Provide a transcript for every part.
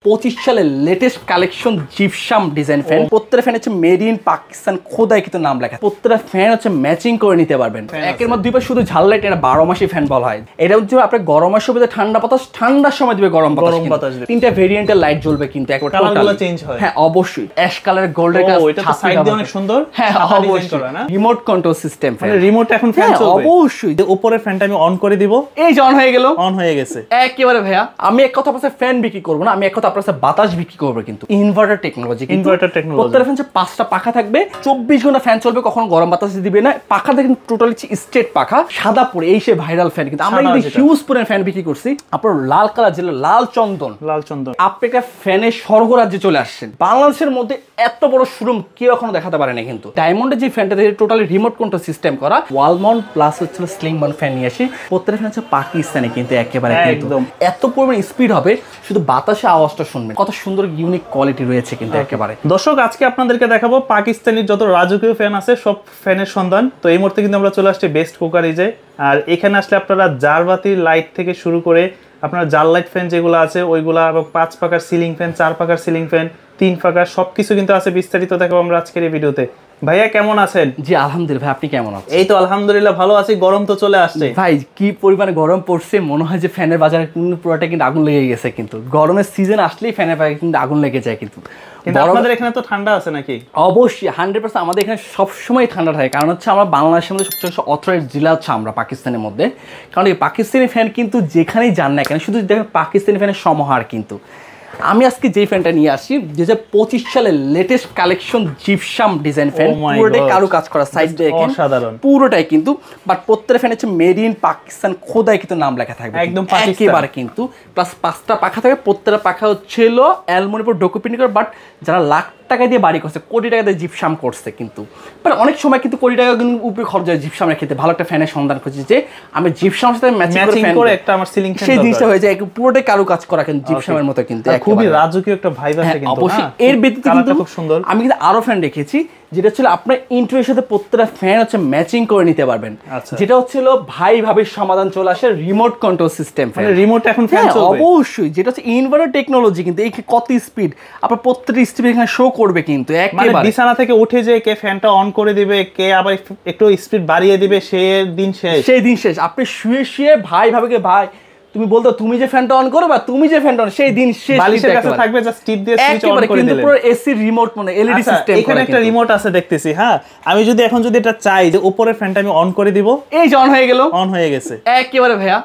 25 সালের latest collection gypsum design fan. প্রত্যেকটা fan হচ্ছে মেড ইন পাকিস্তান খোদাই কিন্তু নাম লেখা। প্রত্যেকটা ফ্যান হচ্ছে ম্যাচিং করে নিতে পারবেন। একের মধ্যে দুই পাশে শুধু ঝাল লাইট, এটা 12 মাসি ফ্যান বলা হয়। এটা হচ্ছে আপনার গরম মাসের মধ্যে ঠান্ডা বাতাস, ঠান্ডার সময় দিবে গরম বাতাস। তিনটা ভেরিয়েন্টের লাইট জ্বলবে কিন্তু একবার কালারগুলো চেঞ্জ হয়। হ্যাঁ অবশ্যই অ্যাশ কালার গোল্ডেন কালার। এটা তো সাইড দিয়ে অনেক সুন্দর। হ্যাঁ অবশ্যই remote control system fan. Remote এখন ফ্যান চলবে অবশ্যই। যে উপরের ফ্যানটা আমি অন করে দিব, এই যে অন হয়ে গেল, অন হয়ে গেছে একেবারে। ভাইয়া আমি এক কথা আপনার ফ্যান বিক্রি করব না, আমি এক কথা আপনার বাতাস বিক্রি করব কিন্তু ইনভার্টার টেকনোলজি। প্রত্যেকটা ফ্যান 5টা পাখা থাকবে, 24 ঘন্টা ফ্যান চলবে, কখনো গরম বাতাস দিবে না। পাখা দেখেন টোটালি স্ট্রেট পাখা, সাদা পরে এই সে ভাইরাল ফ্যান। কিন্তু আমরা কিন্তু হিউজ পরিমাণ ফ্যান বিক্রি করছি। আপনার লাল কালার যেটা লাল চন্দন, আপনি একটা ফ্যানের স্বর্গরাজ্যে চলে আসছেন। বাংলাদেশের মধ্যে এত বড় শোরুম কেউ এখনো দেখাতে পারে না। কিন্তু ডায়মন্ডের যে ফ্যানটা টোটালি রিমোট কন্ট্রোল সিস্টেম করা, ওয়াল মাউন্ট প্লাস হচ্ছে স্লিং মাউন্ট ফ্যান নিয়ে আসি। প্রত্যেকটা ফ্যান হচ্ছে পাকিস্তানি কিন্তু একেবারে একদম এত পরিমাণ স্পিড হবে, শুধু বাতাসে আওয়াজটা শুনবেন। কত সুন্দর ইউনিক কোয়ালিটি রয়েছে কিন্তু একেবারে। দর্শক আজকে আপনাদেরকে দেখাবো পাকিস্তানের যত রাজকীয় ফ্যান আছে সব ফ্যানের সন্ধান। তো এই মুহূর্তে কিন্তু আমরা চলে আসছি বেস্ট কুকারিজে। আর এখানে আসলে আপনারা জারবাতির লাইট থেকে শুরু করে আপনার জাল লাইট ফ্যান যেগুলো আছে ওইগুলা, এবং 5 পাকার সিলিং ফ্যান, 4 পাকার সিলিং ফ্যান, 3 পাকার, সবকিছু কিন্তু আছে। বিস্তারিত দেখাবো আমরা আজকের এই ভিডিওতে। ভাইয়া কেমন আছেন? জি আলহামদুলিল্লাহ, ভাই আপনি কেমন আছেন? এই তো আলহামদুলিল্লাহ ভালো আছি। গরম তো চলে আসছে ভাই, কি পরিমাণে গরম পড়ছে, মনে হয় যে ফ্যানের বাজারে কিন্তু পুরোটা কিন্তু আগুন লেগে গেছে। কিন্তু গরমের সিজন আসলেই ফ্যানের বাজারে কিন্তু আগুন লেগে যায়। কিন্তু আপনাদের এখানে তো ঠান্ডা আছে নাকি? অবশ্যই 100%। আমাদের এখানে সবসময় ঠান্ডা থাকে, কারণ হচ্ছে আমরা বাংলাদেশের মধ্যে সবচেয়ে অথরাইজড জেলা হচ্ছে আমরা পাকিস্তানের মধ্যে। কারণ এই পাকিস্তানি ফ্যান কিন্তু যেখানেই যান না কেন, শুধু দেখেন পাকিস্তানি ফ্যানের সমাহার। কিন্তু আমি আজকে যে ফ্যানটা নিয়ে আসি 2025 সালের latest collection gypsum design fan. পুরোটাই কারু কাজ করা, সাইড দেখেন অসাধারণ পুরোটাই কিন্তু। বাট প্রত্যেকটা ফ্যান হচ্ছে মেড ইন পাকিস্তান খোদাই কিন্তু নাম লেখা থাকবে একদম একেবারে কিন্তু। প্লাস 5টা পাখা থাকবে, প্রত্যেকটা পাখা হচ্ছিল অ্যালুমিনিয়ামের উপর ডকুমেন্ট করে। বাট যারা লাখ টাকা দিয়ে বাড়ি করছে, কোটি টাকা দিয়ে জিপসাম করছে কিন্তু। বাট অনেক সময় কিন্তু কোটি টাকা কিন্তু উপরে খরচ হয় জিপসামের ক্ষেত্রে। ভালো একটা ফ্যানের সন্ধান খুঁজছি যে আমি জিপসামের সাথে ম্যাচিং করে একটা আমার সিলিং ফ্যান, সেই জিনিসটা হয়ে যায় পুরোটাই কারু কাজ করা কিন্তু জিপসামের মতো কিন্তু। খুবই রাজকীয় একটা ভাইব আছে কিন্তু। অবশ্যই এর ব্যতীত কিন্তু খুব সুন্দর আমি কিন্তু আরো ফ্যান রেখেছি, যেটা হচ্ছে আপনার ইন্টেরিয়রের সাথে প্রত্যেকটা ফ্যান হচ্ছে ম্যাচিং করে নিতে পারবেন। যেটা হচ্ছে ভাই ভাবির সমাধান চলে আসে remote control system fan. Remote এখন ফ্যান চলবে অবশ্যই, যেটা হচ্ছে ইনভার্টার টেকনোলজি। কিন্তু এই কত স্পিড আপনার প্রত্যেকটা স্পিড এখানে শো করবে কিন্তু একেবারে। বিছানা থেকে উঠে যে কে ফ্যানটা অন করে দিবে, কে আবার একটু স্পিড বাড়িয়ে দিবে, সেই দিন শেষ। আপনি শুয়ে শুয়ে ভাই ভাবিকে, ভাই তুমি বলতো তুমি যে ফ্যানটা অন করো বা তুমি যে ফ্যানটা অন, সেই দিন শেষ। বালিশের কাছে থাকবে, জাস্ট টিপ দিয়ে সুইচ অন করে দিলেন। পুরো এসি রিমোট মানে এলইডি সিস্টেম। এখানে একটা রিমোট আছে দেখতেছি। হ্যাঁ, আমি যদি এখন এটা চাই যে উপরের ফ্যানটা আমি অন করে দিব, এই যে অন হয়ে গেল, অন হয়ে গেছে একেবারে। ভাইয়া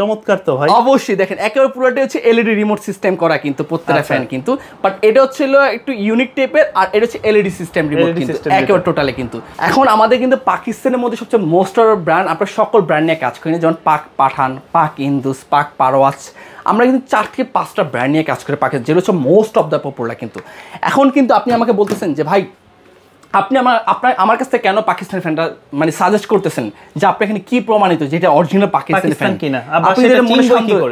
চমৎকার তো ভাই। অবশ্যই দেখেন একেবারে পুরোটাই হচ্ছে এলইডি রিমোট সিস্টেম করা কিন্তু প্রত্যেকটা ফ্যান কিন্তু। বাট এটা হচ্ছিল একটু ইউনিক টাইপের, আর এটা হচ্ছে এলইডি সিস্টেম রিমোট কিন্তু একেবারে টোটালি কিন্তু। এখন আমাদের কিন্তু পাকিস্তানের মধ্যে সবচেয়ে মোস্ট ব্র্যান্ড, আমরা সকল ব্র্যান্ড নিয়ে কাজ করি, যেমন পাক পাঠান, পাক ইন্দুস, পাক পারওয়াজ। আমরা কিন্তু 4 থেকে 5টা ব্র্যান্ড নিয়ে কাজ করে পাকিস্তান, যেটা হচ্ছে মোস্ট অফ দ্য পপুলার কিন্তু। এখন কিন্তু আপনি আমাকে বলতেছেন যে ভাই আপনি আমার কাছ থেকে কেন পাকিস্তানি ফ্যানটা মানে সাজেস্ট করতেছেন, যে আপনি এখানে কি প্রমাণিত যেটা অরিজিনাল পাকিস্তানি ফ্যান কিনা?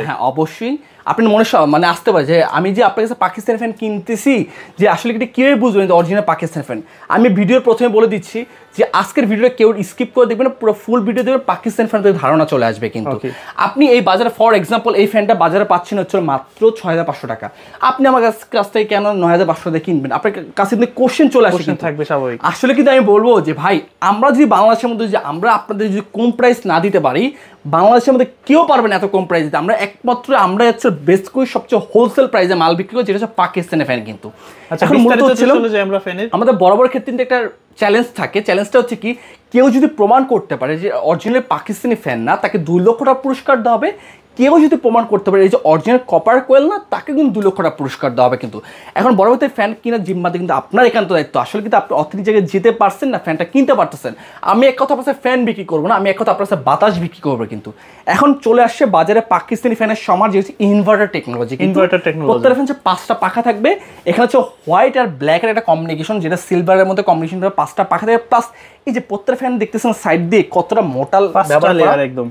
হ্যাঁ অবশ্যই আপনার মনে মানে আসতে পারে যে আমি যে আপনার কাছে পাকিস্তানি ফ্যান কিনতেছি, যে আসলে এটা কীভাবে বুঝবেন অরিজিনাল পাকিস্তানি ফ্যান। আমি ভিডিওর প্রথমে বলে দিচ্ছি যে আজকের ভিডিওটা কেউ স্কিপ করে দেখবেন, পুরো ফুল ভিডিও দেখবেন, পাকিস্তানি ফ্যানের ধারণা চলে আসবে কিন্তু। আপনি এই বাজারে ফর এক্সাম্পল এই ফ্যানটা বাজারে পাচ্ছেন হচ্ছে মাত্র 6500 টাকা। আপনি আমার কাছ থেকে কেন 9500 টাকা কিনবেন? আপনার কাছে কিন্তু কোশ্চেন চলে আসবে, থাকবে স্বাভাবিক। আসলে কিন্তু আমি বলবো যে ভাই আমরা যদি বাংলাদেশের মধ্যে যে আমরা আপনাদের যদি কম প্রাইস না দিতে পারি, বাংলাদেশের মধ্যে কেউ পারবে না এত কম প্রাইস দিতে। আমরা একমাত্র আমরা হচ্ছে বেস্ট করে সবচেয়ে হোলসেল প্রাইসে মাল বিক্রি করি, যেটা হচ্ছে পাকিস্তানি ফ্যান কিন্তু। আমাদের বরাবর ক্ষেত্রে কিন্তু একটা চ্যালেঞ্জ থাকে। চ্যালেঞ্জটা হচ্ছে কি, কেউ যদি প্রমাণ করতে পারে যে অরিজিনাল পাকিস্তানি ফ্যান না, তাকে 2 লক্ষ টাকা পুরস্কার দেওয়া হবে। কেউ যদি প্রমাণ করতে পারে এই যে অরিজিনাল কপার কোয়েল না, তাকে কিন্তু 2 লক্ষ টাকা পুরস্কার দেওয়া হবে কিন্তু। এখন বরাবরতে ফ্যান কিনার জিম্মাতে কিন্তু আপনার একান্ত দায়িত্ব। আসলে কিন্তু আপনি অথেন্টিক জায়গায় যেতে পারছেন না, ফ্যানটা কিনতে পারতেছেন। আমি এক কথা আপনার ফ্যান বিক্রি করবো না, আমি এক কথা আপনার বাতাস বিক্রি করবো কিন্তু। এখন চলে আসছে বাজারে পাকিস্তানি ফ্যানের সমার, যে হচ্ছে ইনভার্টার টেকনোলজি। প্রত্যেকটা ফ্যান 5টা পাখা থাকবে। এখানে হচ্ছে হোয়াইট আর ব্ল্যাকের একটা কম্বিনেশন, যেটা সিলভারের মধ্যে কম্বিনেশন হবে। 5টা পাখা থাকবে, প্লাস এই যে প্রত্যেকটা ফ্যান দেখতেছেন সাইড দিয়ে কতটা মোটাল ব্যবহার করা, একদম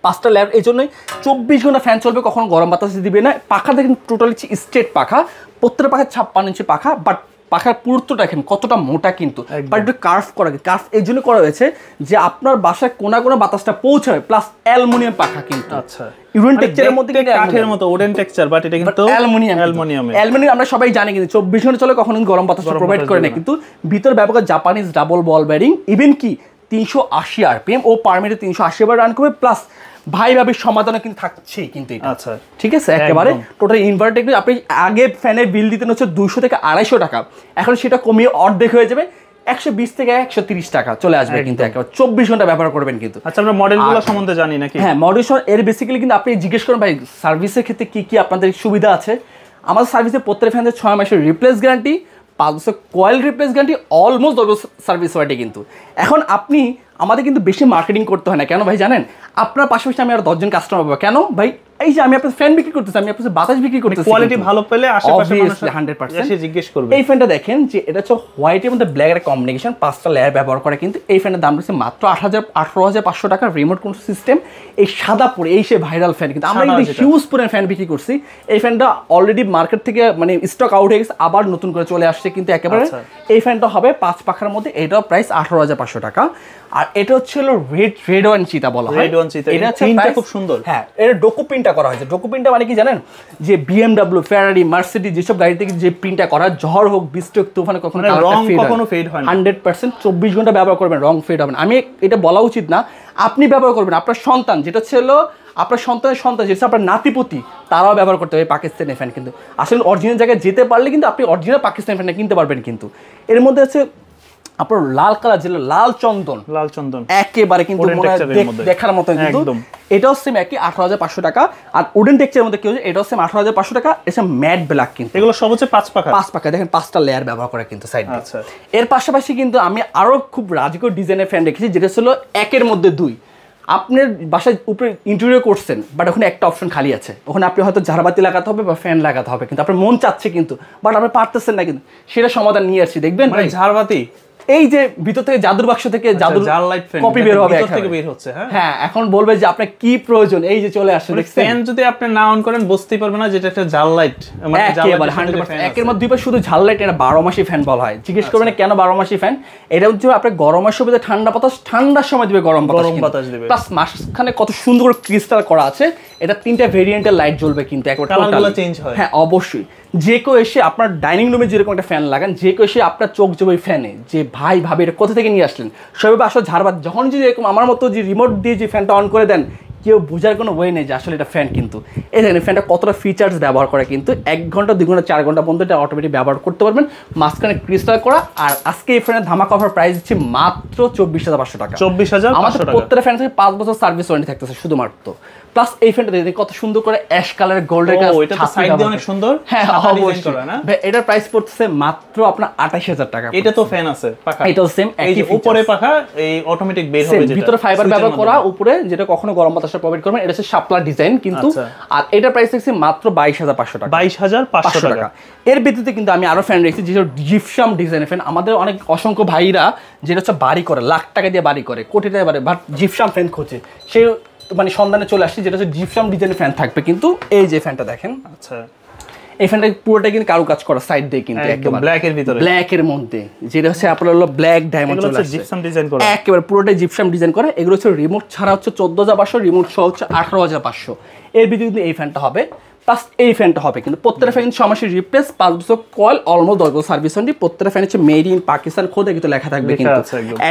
5টা লেয়ার। এই জন্যই 24 ঘন্টা ফ্যান চলবে, কখনো গরম বাতাস দিবে না। পাখা দেখেন টোটালি স্ট্রেট পাখা, প্রত্যেকটা পাখা 56 ইঞ্চি পাখা। বাট পাখার পুরুত্বটা দেখেন কতটা মোটা কিন্তু, বাট একটু কার্ভ করা, কার্ভ এই জন্য করা হয়েছে যে আপনার বাসায় কোনা কোনা বাতাসটা পৌঁছাবে, প্লাস অ্যালুমিনিয়াম পাখা কিন্তু। আচ্ছা, ইউরেন টেক্সচারের মধ্যে কিন্তু কাঠের মতো উডেন টেক্সচার, বাট এটা কিন্তু অ্যালুমিনিয়াম। আমরা সবাই জানি কিন্তু 24 ঘন্টা চলে, কখনো গরম বাতাস প্রোভাইড করে না, কিন্তু ভিতর ব্যবহার জাপানিজ ডাবল বল বেয়ারিং, ইভেন কি 380 আরপিএম ও পার মিনিটে 380 বার রান করবে, প্লাস ভাই ভাবির সমাধানও কিন্তু থাকছেই কিন্তু এটা। আচ্ছা, ঠিক আছে, একেবারে টোটাল ইনভার্টার। আপনি আগে ফ্যানের বিল দিতেন হচ্ছে 200 থেকে 250 টাকা, এখন সেটা কমিয়ে অর্ধেক হয়ে যাবে 120 থেকে 130 টাকা চলে আসবে কিন্তু, একেবারে 24 ঘন্টা ব্যবহার করবেন কিন্তু। আচ্ছা, আমরা মডেলগুলো সম্বন্ধে জানি নাকি? হ্যাঁ, মডেল এর বেসিক্যালি কিন্তু আপনি জিজ্ঞেস করেন ভাই সার্ভিসের ক্ষেত্রে কি কি আপনাদের সুবিধা আছে। আমাদের সার্ভিসে প্রত্যেক ফ্যানের 6 মাসের রিপ্লেস গ্যারান্টি, 5 বছর কয়েল রিপ্লেস গ্যারান্টি, অলমোস্ট 10 বছর সার্ভিস ওয়ারেন্টি কিন্তু। এখন আপনি আমাদের কিন্তু বেশি মার্কেটিং করতে হয় না, কেন ভাই জানেন? আপনার পাশাপাশি আমি আর 10 জন কাস্টমার পাবো, কেন ভাই? এই যে আমি আপনার ফ্যান বিক্রি করতেছি, আমি আপনার বাতাস বিক্রি করতেছি, কোয়ালিটি ভালো পেলে আশেপাশে মানুষ 100% এসে জিজ্ঞেস করবে। এই ফ্যানটা দেখেন যে এটা হচ্ছে হোয়াইটের মধ্যে ব্ল্যাকের কম্বিনেশন, 5টা লেয়ার ব্যবহার করে কিন্তু। এই ফ্যানের দাম রয়েছে মাত্র 18,500 টাকা, রিমোট কন্ট্রোল সিস্টেম। এই সাদা পরে এই সে ভাইরাল ফ্যান কিন্তু আমরা কিন্তু হিউজ পরিমাণ ফ্যান বিক্রি করছি। এই ফ্যানটা অলরেডি মার্কেট থেকে মানে স্টক আউট হয়ে গেছে, আবার নতুন করে চলে আসছে কিন্তু একেবারে। এই ফ্যানটা হবে 5 পাখার মধ্যে, এটাও প্রাইস 18,500 টাকা। আর এটা হচ্ছে রেড ওয়ান চিতা বলা হয়, এটা হচ্ছে খুব সুন্দর। হ্যাঁ, এটা ডোকো প্রিন্টটা করা হয়েছে। ডোকো প্রিন্টটা মানে কি জানেন? যে বিএমডব্লিউ, ফেরারি, মার্সিডিজ যেসব গাড়ি থেকে যে প্রিন্টটা করা, ঝড় হোক, বৃষ্টি হোক, তুফানে কখনো ফেড হয় না, 100% 24 ঘন্টা ব্যবহার করবেন, রং ফেড হবে না। আমি এটা বলা উচিত না, আপনি ব্যবহার করবেন, আপনার সন্তান যেটা ছিল, আপনার সন্তানের সন্তান যেটা আপনার নাতিপুতি, তারাও ব্যবহার করতে হবে পাকিস্তানি ফ্যান কিন্তু। আসলে অরিজিনাল জায়গায় যেতে পারলে কিন্তু আপনি অরিজিনাল পাকিস্তানি ফ্যানটা কিনতে পারবেন কিন্তু। এর মধ্যে আছে আপনার লাল কালার, যেটা লাল চন্দন একেবারে কিন্তু দেখার মতো কিন্তু। এটাও সেম একই 18,500 টাকা। আর উডেন টেক্সচারের মধ্যে কি হচ্ছে, এটাও সেম 18,500 টাকা। এটা ম্যাট ব্ল্যাক কিন্তু। এগুলো সব হচ্ছে 5 পাখা দেখেন 5টা লেয়ার ব্যবহার করে কিন্তু সাইড। আচ্ছা, এর পাশাপাশি কিন্তু আমি আরো খুব রাজকীয় ডিজাইনের ফ্যান রেখেছি, যেটা ছিল একের মধ্যে 2। আপনার বাসায় উপরে ইন্টেরিয়র করছেন, বাট ওখানে একটা অপশন খালি আছে, ওখানে আপনি হয়তো ঝাড়বাতি লাগাতে হবে বা ফ্যান লাগাতে হবে, কিন্তু আপনার মন চাচ্ছে কিন্তু, বাট আপনি পারতেছেন না কিন্তু। সেটা সমাধান নিয়ে আসছি, দেখবেন ঝাড়বাতি এই যে ভিতর থেকে জাদুর বাক্স থেকে জাদুর কপি বের হবে, হ্যাঁ, এখন বলবে যে আপনার কি প্রয়োজন, এই যে চলে আসছে। ফ্যান যদি আপনি না অন করেন বুঝতেই পারবেন না যেটা একটা জাল লাইট, মানে একেবারে 100%। একের মধ্যে 2 পাশে শুধু ঝাল লাইট, এটা 12 মাসি ফ্যান বলা হয়। জিজ্ঞেস করবেন কেন 12 মাসি ফ্যান? এটা হচ্ছে আপনার গরমের সময় ঠান্ডা বাতাস, ঠান্ডার সময় দিবে গরম বাতাস দিবে, প্লাস মাঝখানে কত সুন্দর করে ক্রিস্টাল করা আছে। এটা 3টা ভেরিয়েন্টের লাইট জ্বলবে কিন্তু, কালারগুলো চেঞ্জ হয়। হ্যাঁ, অবশ্যই। যে কেউ এসে আপনার ডাইনিং রুমে যেরকম একটা ফ্যান লাগান, যে কেউ এসে আপনার চোখ যাবে ফ্যানে, যে ভাই ভাবি এটা কোথা থেকে নিয়ে আসলেন, সবাই আসলে ঝাড়বাতি। যখন যদি এরকম আমার মতো যে রিমোট দিয়ে যে ফ্যানটা অন করে দেন, কেউ বোঝার কোনো ওয়ে নেই যে আসলে এটা ফ্যান কিন্তু। এই দেখেন ফ্যানটা কতটা ফিচার্স ব্যবহার করে কিন্তু, 1 ঘন্টা 2 ঘন্টা 4 ঘন্টা পর্যন্ত এটা অটোমেটিক ব্যবহার করতে পারবেন, মাঝখানে ক্রিস্টাল করা। আর আজকে এই ফ্যানের ধামাকা অফার প্রাইস দিচ্ছি মাত্র 24,500 টাকা। 24,500 আমাদের প্রত্যেকটা ফ্যান থেকে 5 বছর সার্ভিস ওয়ারেন্টি থাকতেছে শুধুমাত্র। প্লাস এই ফ্যানটা দেখতে কত সুন্দর করে অ্যাশ কালারের গোল্ডের কাজ, এটা তো সাইড দিয়ে অনেক সুন্দর। হ্যাঁ, অবশ্যই করা না ভাই। এটার প্রাইস পড়তেছে মাত্র আপনার 28,000 টাকা। এটা তো ফ্যান আছে পাখা, এটাও সেম এই যে উপরে পাখা, এই অটোমেটিক বের হবে, যেটা ভিতরে ফাইবার ব্যবহার করা, উপরে যেটা কখনো গরম বাতাসে প্রোভাইড করবেন। এটা হচ্ছে শাপলা ডিজাইন কিন্তু। আর এটার প্রাইস দেখছি মাত্র 22,500 টাকা। 22,500 টাকা। এর ভিত্তিতে কিন্তু আমি আরো ফ্যান রেখেছি, যেটা জিপসাম ডিজাইনের ফ্যান। আমাদের অনেক অসংখ্য ভাইরা যেটা হচ্ছে বাড়ি করে, লাখ টাকা দিয়ে বাড়ি করে, কোটি টাকা বাড়ি, বাট জিপসাম ফ্যান খোঁজে, সে মানে সন্ধানে চলে আসছে, যেটা হচ্ছে জিপসাম ডিজাইনের ফ্যান থাকবে কিন্তু। এই যে ফ্যানটা দেখেন, আচ্ছা, এই ফ্যানটা পুরোটা কিন্তু কারুকাজ করা সাইড দিয়ে কিন্তু, একদম ব্ল্যাকের ভিতরে, ব্ল্যাকের মধ্যে, যেটা হচ্ছে আপনার হলো ব্ল্যাক ডায়মন্ড চলে আসছে, জিপসাম ডিজাইন করা, একেবারে পুরোটাই জিপসাম ডিজাইন করা। এগুলো হচ্ছে রিমোট ছাড়া হচ্ছে 14,500, রিমোট সহ হচ্ছে 18,500। এর ভিতরে কিন্তু এই ফ্যানটা হবে, প্লাস এই ফ্যানটা হবে কিন্তু। প্রত্যেকটা ফ্যান 6 মাসের রিপ্লেস, 5 বছর কয়েল, অলমোস্ট 10 বছর সার্ভিস ওয়ারেন্টি। প্রত্যেকটা ফ্যান হচ্ছে মেড ইন পাকিস্তান খোদে কিন্তু লেখা থাকবে কিন্তু।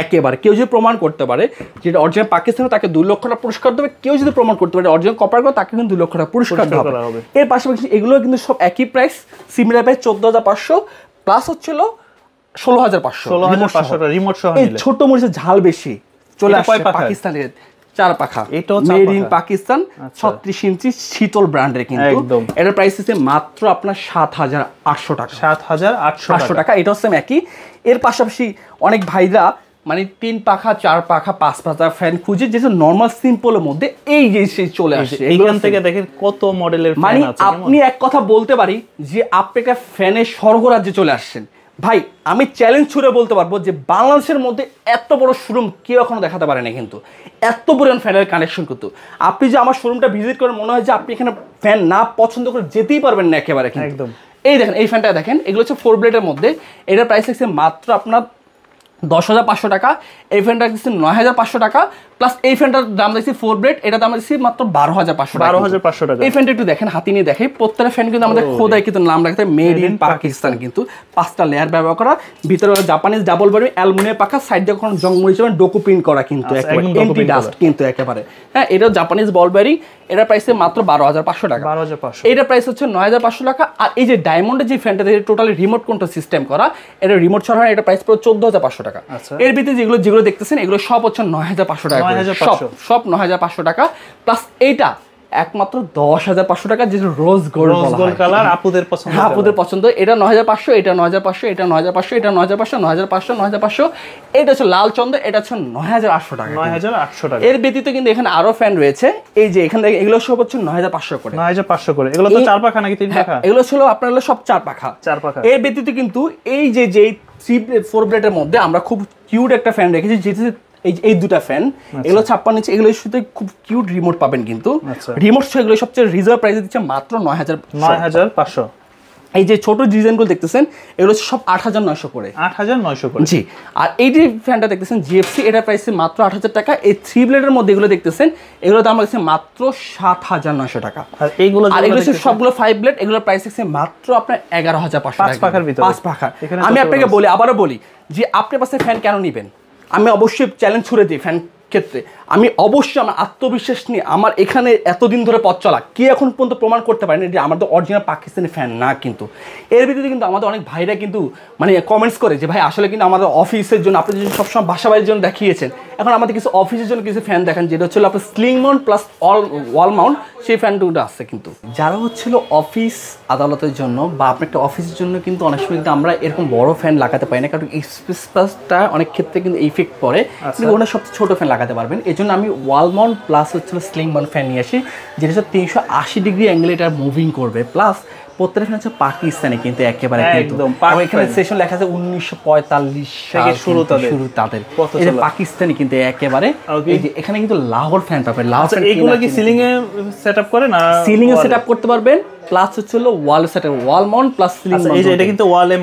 একেবারে কেউ যদি প্রমাণ করতে পারে যেটা অরিজিনাল পাকিস্তান, তাকে 2 লক্ষ টাকা পুরস্কার দেবে। কেউ যদি প্রমাণ করতে পারে অরিজিনাল কপার করে, তাকে কিন্তু 2 লক্ষ টাকা পুরস্কার দেওয়া হবে। এর পাশাপাশি এগুলো কিন্তু সব একই প্রাইস, সিমিলার প্রাইস 14,500, প্লাস হচ্ছিল 16,500 রিমোট সহ। এই ছোট মরিচের ঝাল বেশি চলে আসছে পাকিস্তানের 4 পাখা, মেড ইন পাকিস্তান, 36 ইঞ্চি শীতল ব্র্যান্ডের কিন্তু। এটার প্রাইস হচ্ছে মাত্র আপনার 7,800 টাকা। 7,800 টাকা। এটাও সেম একই। এর পাশাপাশি অনেক ভাইরা মানে 3 পাখা, 4 পাখা, 5 পাখা ফ্যান খুঁজে, যেটা নরমাল সিম্পলের মধ্যে এই যে চলে আসে। এইখান থেকে দেখেন কত মডেলের ফ্যান আছে। আপনি এক কথা বলতে পারি যে আপনি একটা ফ্যানের স্বর্গরাজ্যে চলে আসছেন ভাই। আমি চ্যালেঞ্জ ছুড়ে বলতে পারবো যে বাংলাদেশের মধ্যে এত বড় শোরুম কেউ এখনো দেখাতে পারে না কিন্তু, এত পরিমাণ ফ্যানের কানেকশন কিন্তু। আপনি যে আমার শোরুমটা ভিজিট করে মনে হয় যে আপনি এখানে ফ্যান না পছন্দ করে যেতেই পারবেন না একেবারে। একদম এই দেখেন এই ফ্যানটা দেখেন, এগুলো হচ্ছে 4 ব্লেডের মধ্যে, এটার প্রাইস হচ্ছে মাত্র আপনার 10,500 টাকা। এই ফ্যানটা দিচ্ছি 9,500 টাকা, প্লাস এই ফ্যানটার দাম দিচ্ছি 4 ব্লেড, এটা দাম দিচ্ছি মাত্র 12,500 টাকা। 12,500 টাকা। এই ফ্যানটা একটু দেখেন, হাতি নিয়ে দেখে প্রত্যেকটা ফ্যান কিন্তু আমাদের খোদাই কিন্তু নাম রাখতে মেড ইন পাকিস্তান, কিন্তু 5টা লেয়ার ব্যবহার করা, ভিতরে জাপানিজ ডাবল বডি অ্যালুমিনিয়াম পাখা, সাইড দিয়ে কোনো জং মরিচ ডোকো প্রিন্ট করা কিন্তু একেবারে এন্টি ডাস্ট কিন্তু একেবারে। হ্যাঁ, এটাও জাপানিজ বল বেয়ারিং, এটার প্রাইস মাত্র 12,500 টাকা। 12,500, এটার প্রাইস হচ্ছে 9,500 টাকা। আর এই যে ডায়মন্ডের যে ফ্যানটা টোটালি রিমোট কন্ট্রোল সিস্টেম করা, এটা রিমোট ছাড়া এটা প্রাইস পুরো 14,500 টাকা। এর ভিতরে যেগুলো দেখতেছেন এগুলো সব হচ্ছে 9,500 টাকা, সব 9,500 টাকা। প্লাস এইটা একমাত্র 10,500 টাকা, যেটা রোজ গোল্ড কালার, আপুদের পছন্দ, আপুদের পছন্দ। এটা 9,500, এটা 9,500, এটা 9,500, এটা 9,500, 9,500, 9,500। এটা হচ্ছে লাল চন্দ্র, এটা হচ্ছে 9,800 টাকা, 9,800 টাকা। এর ব্যতীত কিন্তু এখানে আরো ফ্যান রয়েছে, এই যে এখানে এগুলো সব হচ্ছে 9,500 করে, 9,500 করে। এগুলো তো 4 পাখা নাকি 3 পাখা? এগুলো ছিল আপনার সব 4 পাখা। এর ব্যতীত কিন্তু এই যে 3 ব্লেড 4 ব্লেডের মধ্যে আমরা খুব কিউট একটা ফ্যান রেখেছি, যেটা এই দুটা ফ্যান, এগুলো 56 ইঞ্চি, এগুলো শুধু খুব কিউট রিমোট পাবেন কিন্তু। রিমোট এগুলো সবচেয়ে রিজার্ভ প্রাইসে দিচ্ছে মাত্র 9,500। এই যে ছোট ডিজাইনগুলো দেখতেছেন এগুলো সব 8,900 করে, 8,900 করে। জি। আর এই যে ফ্যানটা দেখতেছেন জিএফসি, এটা প্রাইস মাত্র 8,000 টাকা। এই 3 ব্লেডের মধ্যে এগুলো দেখতেছেন এগুলোর দাম আছে মাত্র 7,900 টাকা। আর এইগুলো সবগুলো 5 ব্লেড, এগুলোর প্রাইস আছে মাত্র আপনার 11,500 টাকা, 5 পাখার ভিতরে, 5 পাখা। আমি আপনাকে বলি, আবারও বলি যে আপনার পাশে ফ্যান কেন নেবেন, আমি অবশ্যই চ্যালেঞ্জ ছুড়ে দিই ফ্যান ক্ষেত্রে, আমি অবশ্যই আমার আত্মবিশ্বাস নিয়ে, আমার এখানে এতদিন ধরে পথ চলা, কে এখন পর্যন্ত প্রমাণ করতে পারেনি যে আমাদের অরিজিনাল পাকিস্তানি ফ্যান না। কিন্তু এর ভিতরে কিন্তু আমাদের অনেক ভাইরা কিন্তু মানে কমেন্টস করে যে ভাই আসলে কিন্তু আমাদের অফিসের জন্য আপনি যদি সবসময় বাসা বাড়ির জন্য দেখিয়েছেন, এখন আমাদের কিছু অফিসের জন্য কিছু ফ্যান দেখান, যেটা হচ্ছিল আপনার sling Mount plus wall mount, সেই ফ্যানগুলো আসছে। কিন্তু যারা হচ্ছিল অফিস আদালতের জন্য বা আপনার একটা অফিসের জন্য কিন্তু অনেক সময় কিন্তু আমরা এরকম বড় ফ্যান লাগাতে পারি না, কারণ স্পেসটা অনেক ক্ষেত্রে কিন্তু ইফেক্ট পড়ে, কিন্তু ওটা সবচেয়ে ছোটো ফ্যান লাগাতে পারবেন। এই জন্য আমি ওয়াল মাউন্ট প্লাস হচ্ছিল স্লিং মাউন্ট ফ্যান নিয়ে আসি, যেটা হচ্ছে 380 ডিগ্রি অ্যাঙ্গেলে এটা মুভিং করবে, প্লাস প্রত্যেকটা ফ্যান হচ্ছে পাকিস্তানি কিন্তু একেবারে একদম। এখানে সেশন লেখা আছে 1945 থেকে শুরু তাদের, এই যে পাকিস্তানি কিন্তু একেবারে। এই যে এখানে কিন্তু লাহোর ফ্যান পাবেন, লাহোর ফ্যান। এগুলো কি সিলিং এ সেটআপ করে না? সিলিং এ সেটআপ করতে পারবেন, প্লাস হচ্ছে হলো wall setup, wall mount plus ceiling mount. এই যে এটা কিন্তু ওয়ালে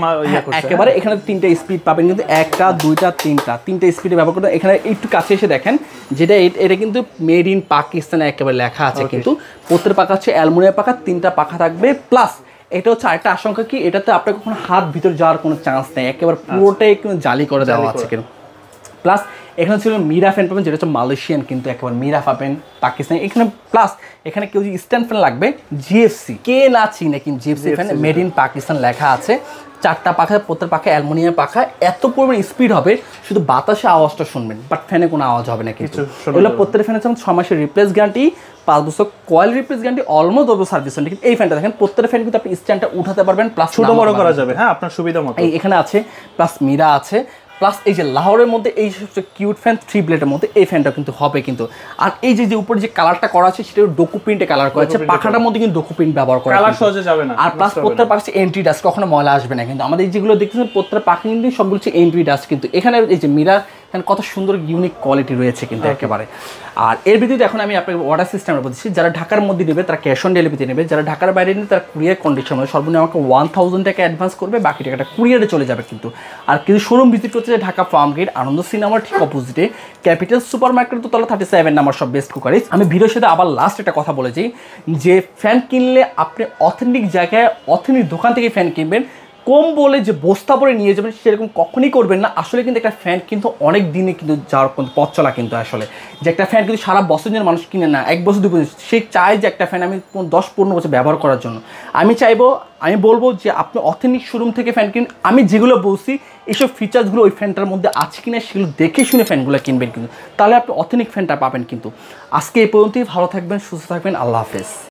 একেবারে এখানে 3টা স্পিড পাবেন কিন্তু, 1টা 2টা 3টা স্পিডে ব্যবহার করতে। এখানে একটু কাছে এসে দেখেন যেটা এটা কিন্তু মেড ইন পাকিস্তান একেবারে লেখা আছে, কিন্তু প্রত্যেক পাখা হচ্ছে অ্যালুমিনিয়াম পাখা, 3টা পাখা থাকবে। প্লাস এটা হচ্ছে আরেকটা আশঙ্কা কি, এটাতে আপনার কখনো হাত ভিতরে যাওয়ার কোনো চান্স নেই, একেবারে পুরোটাই কিন্তু জালি করে দেওয়া আছে কিন্তু। প্লাস এখানে ছিল মিরা ফ্যান পাবেন, যেটা হচ্ছে মালয়েশিয়ান কিন্তু একেবারে মিরা পাবেন পাকিস্তানি এখানে। প্লাস এখানে কেউ যদি স্ট্যান্ড ফ্যান লাগবে, জিএফসি, কে না চিনে কিন্তু GFC fan made in Pakistan লেখা আছে, 4টা পাখা, প্রত্যেক পাখা অ্যালুমিনিয়াম পাখা, এত পরিমাণ স্পিড হবে, শুধু বাতাসে আওয়াজটা শুনবেন, বাট ফ্যানে কোনো আওয়াজ হবে না কিন্তু। এগুলো প্রত্যেক ফ্যান আছে 6 মাসের রিপ্লেস গ্যারান্টি, 5 বছর কয়েল রিপ্লেস গ্যারান্টি, অলমোস্ট 10 বছর সার্ভিস ওয়ারেন্টি। এই ফ্যানটা দেখেন প্রত্যেক ফ্যান কিন্তু আপনি স্ট্যান্ডটা উঠাতে পারবেন, প্লাস ছোট বড় করা যাবে, হ্যাঁ আপনার সুবিধা মতো। এখানে আছে, প্লাস মিরা আছে, প্লাস এই যে লাহোরের মধ্যে এই সবচেয়ে কিউট ফ্যান 3 ব্লেডের মধ্যে এই ফ্যানটা কিন্তু হবে কিন্তু। আর এই যে উপরে যে কালারটা করা আছে সেটা ডোকো প্রিন্টে কালার করা আছে, পাখাটার মধ্যে কিন্তু ডোকো প্রিন্ট ব্যবহার করা, কালার সহজে যাবে না। আর প্লাস প্রত্যেক পাশে এন্ট্রি ডাস্ট, কখনো ময়লা আসবে না কিন্তু। আমাদের যেগুলো দেখতেছেন প্রত্যেক পাখা কিন্তু সবগুলো হচ্ছে এন্ট্রি ডাস্ট কিন্তু। এখানে এই যে মিরা কত সুন্দর ইউনিক কোয়ালিটি রয়েছে কিন্তু একেবারে। আর এর ভিতরে এখন আমি আপনাকে অর্ডার সিস্টেমের বলছি, যারা ঢাকার মধ্যে নেবে তারা ক্যাশ অন ডেলিভারিতে নেবে, যারা ঢাকার বাইরে নেবে তারা কুরিয়ার কন্ডিশন হবে, সর্বনিম্ন আমাকে 1000 টাকা অ্যাডভান্স করবে, বাকি টাকাটা কুরিয়ারে চলে যাবে কিন্তু। আর কিন্তু শোরুম ভিজিট করতে চাই ঢাকা ফার্ম গেট আনন্দ সিনেমার ঠিক অপোজিটে ক্যাপিটাল সুপার মার্কেট দোতলা 37 নাম্বার সব বেস্ট কুকারিজ। আমি ভিডিওর সাথে আবার লাস্ট একটা কথা বলেছি যে ফ্যান কিনলে আপনি অথেন্টিক জায়গায় অথেন্টিক দোকান থেকে ফ্যান কিনবেন, কম বলে যে বস্তা পরে নিয়ে যাবেন সেরকম কখনই করবেন না। আসলে কিন্তু একটা ফ্যান কিন্তু অনেক দিনে কিন্তু যাওয়ার পথ চলা কিন্তু, আসলে যে একটা ফ্যান কিন্তু সারা বছর দিনের মানুষ কিনে না, 1 বছর 2 বছর, সে চায় যে একটা ফ্যান আমি 10-15 বছর ব্যবহার করার জন্য। আমি বলবো যে আপনি অথেন্টিক শোরুম থেকে ফ্যান কিনুন। আমি যেগুলো বলছি এইসব ফিচার্সগুলো ওই ফ্যানটার মধ্যে আছে কিনা সেগুলো দেখে শুনে ফ্যানগুলো কিনবেন কিন্তু, তাহলে আপনি অথেন্টিক ফ্যানটা পাবেন কিন্তু। আজকে এই পর্যন্তই, ভালো থাকবেন, সুস্থ থাকবেন, আল্লাহ হাফেজ।